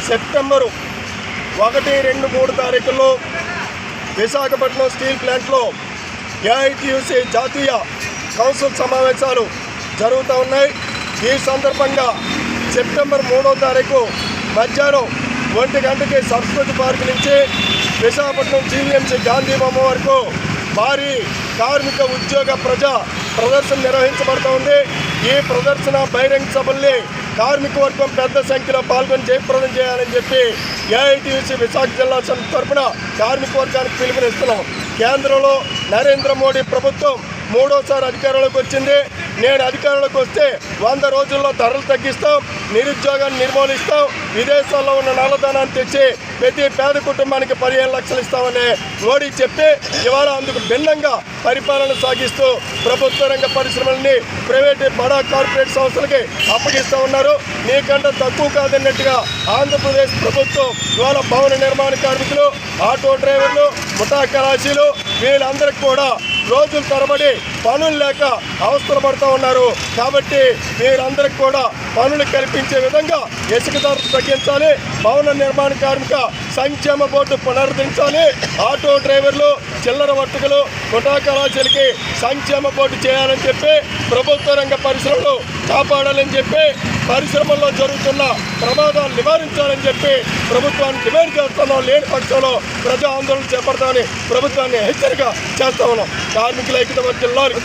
September 1, 2, 3 తారీఖుల్లో Visakhapatnam steel ప్లాంట్లో AITUC జాతీయ council సమావేశాలు జరుగుతూ ఉన్నాయి. ఈ సందర్భంగా సెప్టెంబర్ 3వ తారీఖు మధ్యాహ్నం 1 గంటకి సంస్కృతి పార్క్ నుంచి విశాఖపట్నం జీవీఎంసీ గాంధీ బొమ్మ వరకు భారీ కార్మిక ఉద్యోగ ప్రదర్శన నిర్వహించబడుతూ ఉంది. ఈ ప్రదర్శన బహిరంగ సభల్ని కార్మిక వర్గం పెద్ద సంఖ్యలో పాల్గొని జయప్రదం చేయాలని చెప్పి ఏఐటీయూసీ విశాఖ జిల్లా తరఫున కార్మిక వర్గానికి పిలుపునిస్తున్నాం. కేంద్రంలో నరేంద్ర మోడీ ప్రభుత్వం 3వసారి అధికారంలోకి వచ్చింది. నేను అధికారంలోకి వస్తే 100 రోజుల్లో ధరలు తగ్గిస్తాం, నిరుద్యోగాన్ని నిర్మూలిస్తాం, విదేశాల్లో ఉన్న నల్లధనాన్ని తెచ్చి ప్రతి పేద కుటుంబానికి 15 లక్షలు ఇస్తామని మోడీ చెప్పి ఇవాళ అందుకు భిన్నంగా పరిపాలన సాగిస్తూ ప్రభుత్వ రంగ పరిశ్రమలని ప్రైవేటు బడా కార్పొరేట్ సంస్థలకి అప్పగిస్తూ ఉన్నారు. నీకంటే తక్కువ కాదన్నట్టుగా ఆంధ్రప్రదేశ్ ప్రభుత్వం ఇవాళ భవన నిర్మాణ కార్మికులు, ఆటో డ్రైవర్లు, ముఠా కళాశీలు వీళ్ళందరికీ కూడా రోజుల తరబడి పనులు లేక అవస్థలు పడుతూ ఉన్నారు. కాబట్టి వీరందరికీ కూడా పనులు కల్పించే విధంగా ఇసుక ధరలు తగ్గించాలి, భవన నిర్మాణ కార్మిక సంక్షేమ బోర్డు పునరుద్ధరించాలి, ఆటో డ్రైవర్లు, చిల్లర వర్తకులు, ముఠా కళాశాలకి సంక్షేమ బోర్డు చేయాలని చెప్పి ప్రభుత్వ రంగ పరిశ్రమలు కాపాడాలని చెప్పి పరిశ్రమల్లో జరుగుతున్న ప్రమాదాలు నివారించాలని చెప్పి ప్రభుత్వాన్ని డిమాండ్ చేస్తున్నాం. లేని పక్షంలో ప్రజా ఆందోళన చేపడతామని ప్రభుత్వాన్ని హెచ్చరిక చేస్తా ఉన్నాం. కార్మికుల ఐక్యత వర్ధిల్లాలి.